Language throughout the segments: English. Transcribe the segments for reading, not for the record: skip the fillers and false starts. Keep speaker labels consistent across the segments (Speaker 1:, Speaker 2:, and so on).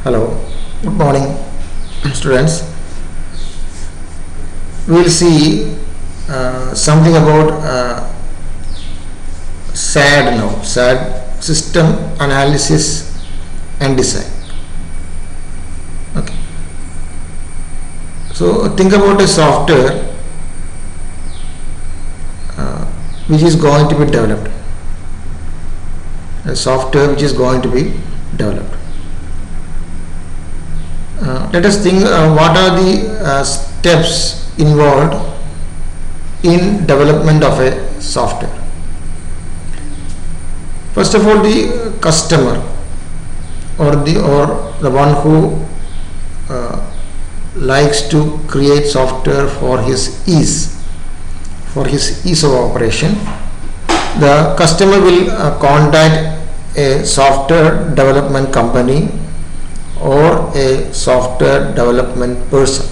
Speaker 1: Hello, good morning, students. We will see something about SAD now. SAD, System Analysis and Design. Okay. So think about a software which is going to be developed. A software which is going to be developed. Let us think what are the steps involved in development of a software. First of all, the customer or the one who likes to create software for his ease of operation. The customer will contact a software development company or a software development person.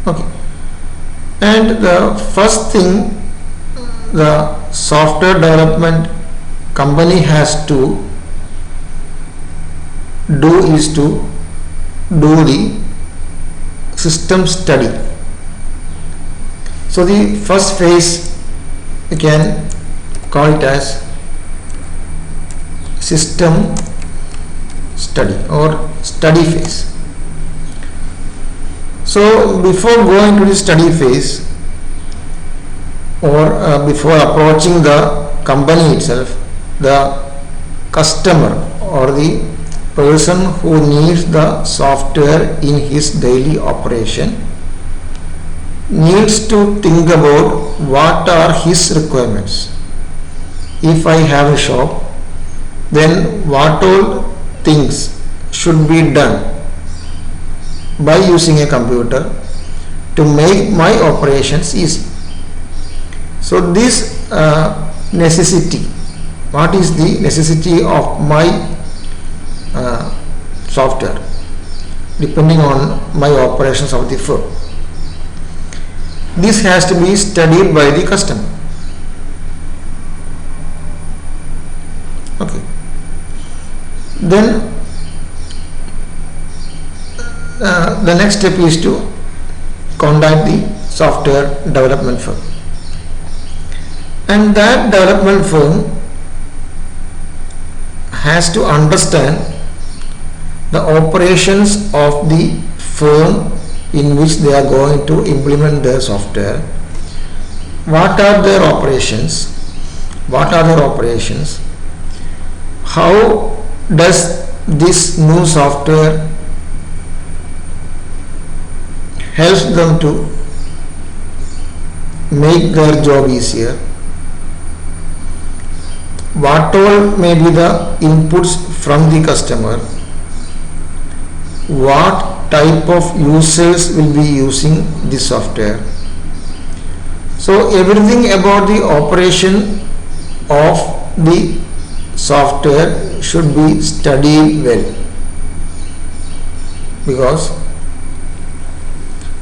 Speaker 1: Okay. And the first thing the software development company has to do is to do the system study. So the first phase you can call it as system study or study phase. So before going to the study phase or before approaching the company itself, the customer or the person who needs the software in his daily operation needs to think about what are his requirements. If I have a shop, then what all things should be done by using a computer to make my operations easy. So this necessity, what is the necessity of my software depending on my operations of the firm. This has to be studied by the customer. Okay. Then the next step is to contact the software development firm, and that development firm has to understand the operations of the firm in which they are going to implement their software. What are their operations? How does this new software helps them to make their job easier? What all may be the inputs from the customer? What type of users will be using the software? So everything about the operation of the software should be studied well, because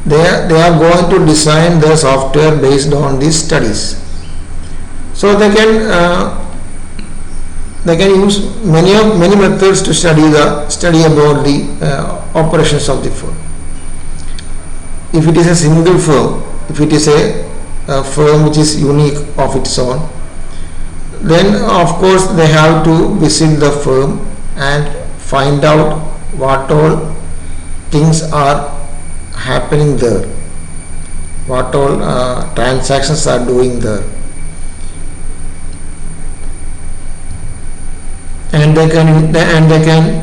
Speaker 1: they are going to design the software based on these studies. So they can use many methods to study about the operations of the firm. If it is a single firm, if it is a firm which is unique of its own, then of course they have to visit the firm and find out what all things are happening there, what all transactions are doing there, and they can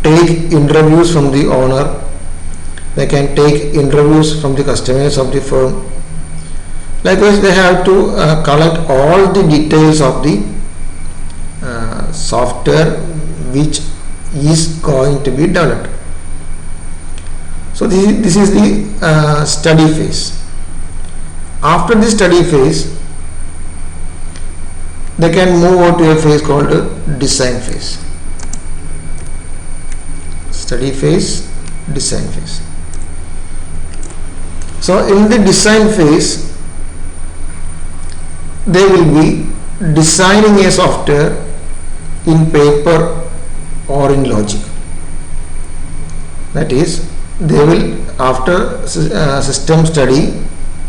Speaker 1: take interviews from the owner, they can take interviews from the customers of the firm. Likewise, they have to collect all the details of the software which is going to be developed. So this is the study phase. After the study phase, they can move on to a phase called design phase. Study phase, design phase. So in the design phase, they will be designing a software in paper or in logic. That is, they will, after system study,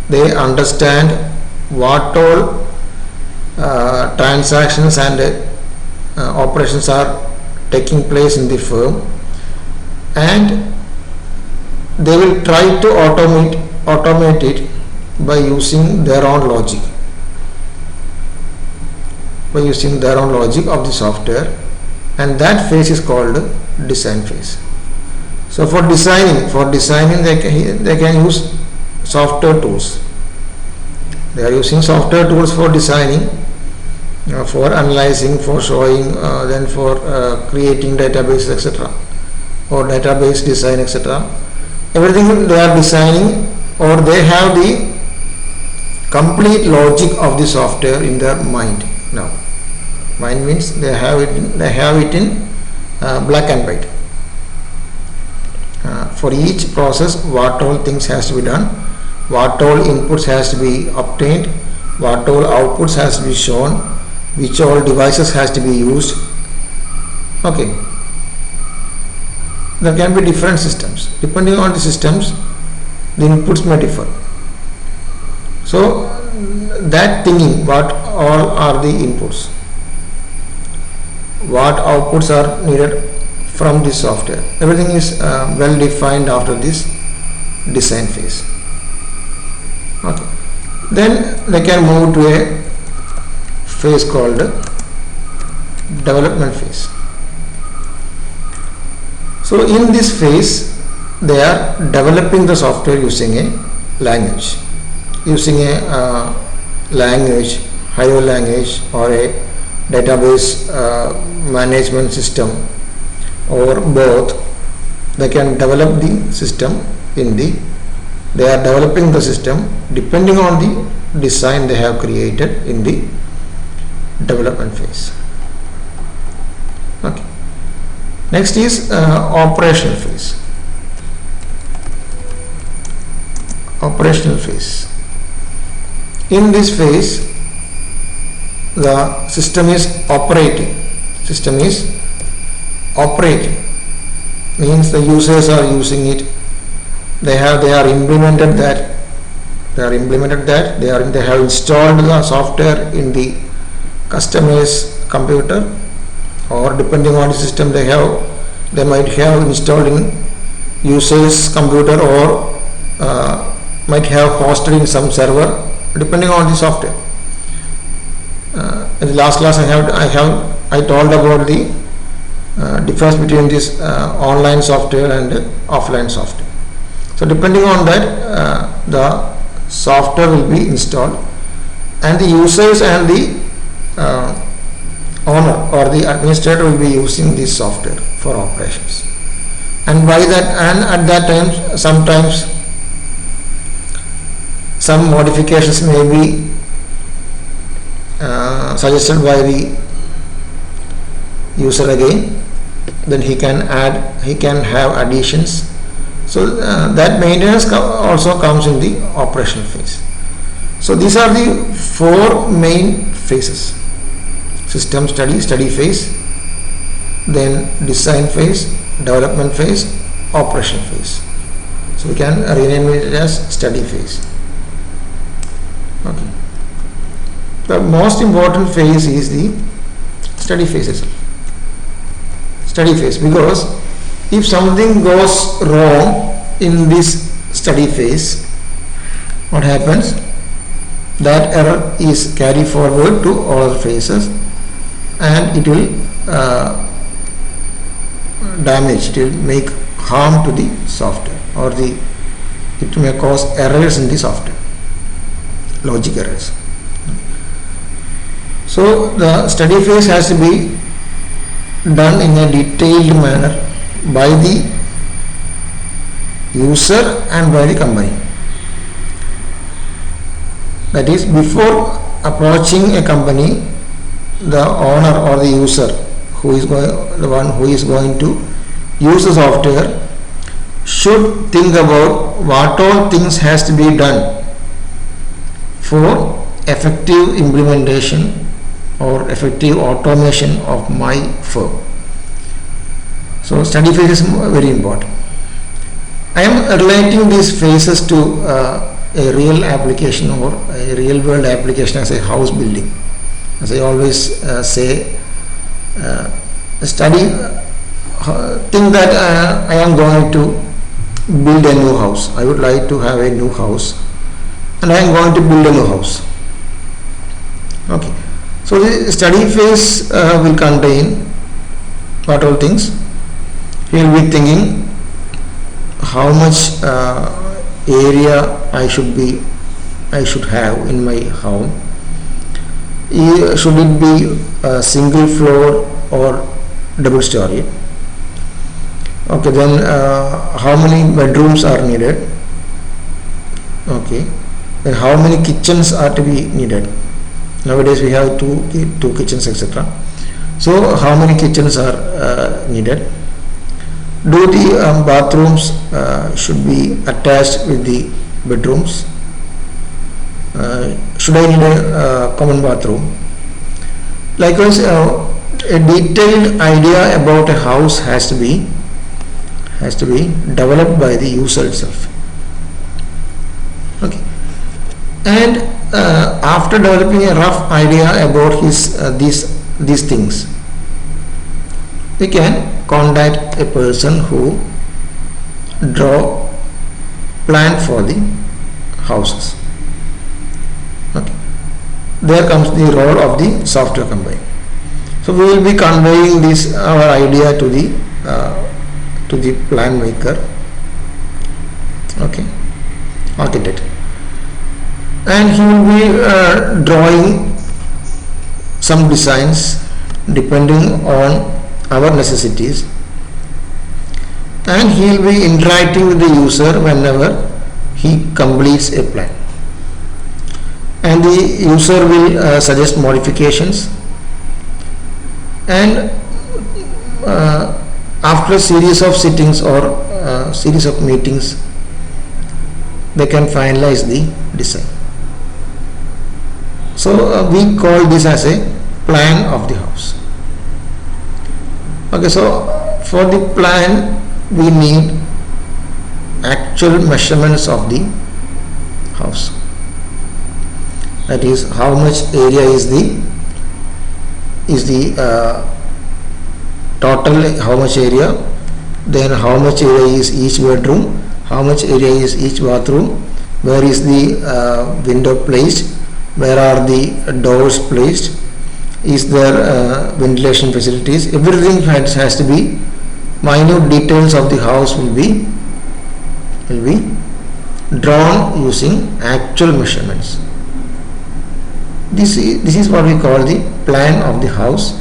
Speaker 1: they understand what all transactions and operations are taking place in the firm, and they will try to automate it by using their own logic, of the software, and that phase is called design phase. So for designing they can use software tools. They are using software tools for designing, for analyzing, for showing, then for creating databases, etc., or database design, etc. Everything they are designing, or they have the complete logic of the software in their mind. Now, mind means they have it in black and white. For each process, what all things has to be done, what all inputs has to be obtained, what all outputs has to be shown, which all devices has to be used. Okay. There can be different systems. Depending on the systems, the inputs may differ. So that thinking, what all are the inputs, what outputs are needed from this software, everything is well defined after this design phase. Okay. Then they can move to a phase called development phase. So in this phase, they are developing the software using a language, higher language, or a database management system, or both. They can develop the system they are developing the system depending on the design they have created in the development phase. Okay. Next is operational phase. In this phase, the system is operating. Means the users are using it. They have implemented that. They have installed the software in the customer's computer, or depending on the system they might have installed in user's computer, or might have hosted in some server, depending on the software. In the last class I told about the difference between this online software and offline software. So depending on that, the software will be installed, and the users and the owner or the administrator will be using this software for operations. And by that, and at that time, sometimes some modifications may be suggested by the user again. Then he can have additions. So that maintenance also comes in the operational phase. So these are the four main phases: system study phase, then design phase, development phase, operational phase. So we can rename it as study phase. Okay. The most important phase is the study phase itself. Because if something goes wrong in this study phase, what happens? That error is carried forward to all other phases, and it will damage, it will make harm to the software, or it may cause errors in the software, logic errors. So the study phase has to be done in a detailed manner by the user and by the company. That is, before approaching a company, the owner or the user, the one who is going to use the software, should think about what all things has to be done for effective implementation or effective automation of my firm. So study phase is very important. I am relating these phases to a real application or a real world application as a house building. As I always say, think that I am going to build a new house. I would like to have a new house and I am going to build a new house. Okay. So the study phase will contain what all things? He will be thinking how much area I should have in my home. Should it be a single floor or double story? Okay, then how many bedrooms are needed? Okay, then how many kitchens are to be needed? Nowadays we have two kitchens, etc. So how many kitchens are needed? Do the bathrooms should be attached with the bedrooms? Should I need a common bathroom? Likewise, a detailed idea about a house has to be developed by the user itself. Okay, and after developing a rough idea about these things, we can contact a person who draw plan for the houses. Okay, there comes the role of the software combiner. So we will be conveying our idea to the plan maker, okay, architect, and he will be drawing some designs depending on our necessities, and he will be interacting with the user whenever he completes a plan, and the user will suggest modifications, and after a series of sittings or series of meetings, they can finalize the design. So we call this as a plan of the house. Okay, so for the plan we need actual measurements of the house. That is, how much area is the total, how much area, then how much area is each bedroom, how much area is each bathroom, where is the window placed, where are the doors placed, is there ventilation facilities. Everything has to be, minute details of the house will be drawn using actual measurements. This is what we call the plan of the house,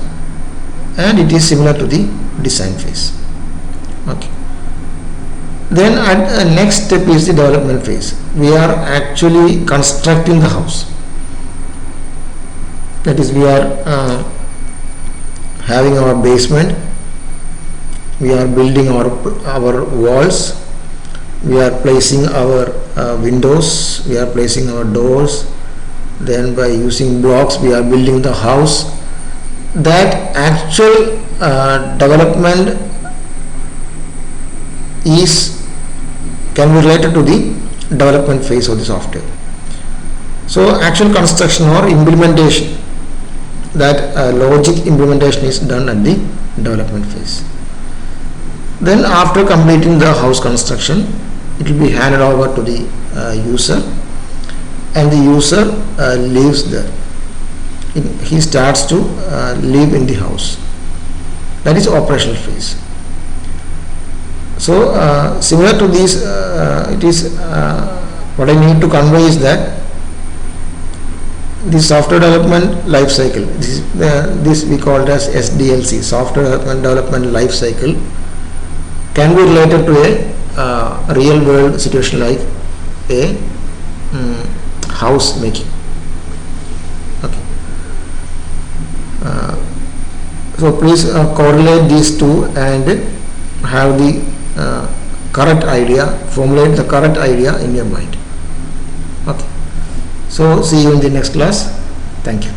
Speaker 1: and it is similar to the design phase. Okay. Then next step is the development phase. We are actually constructing the house. That is, we are having our basement, we are building our walls, we are placing our windows, we are placing our doors, then by using blocks we are building the house. That actual development can be related to the development phase of the software. So actual construction or implementation, that logic implementation is done at the development phase. Then after completing the house construction, it will be handed over to the user, and the user lives there. He starts to live in the house. That is operational phase. So similar to this, it is what I need to convey is that the software development life cycle, this we call it as SDLC, software development life cycle, can be related to a real world situation like a house making. Okay. So please correlate these two and have the correct idea, formulate the correct idea in your mind. Okay. So see you in the next class. Thank you.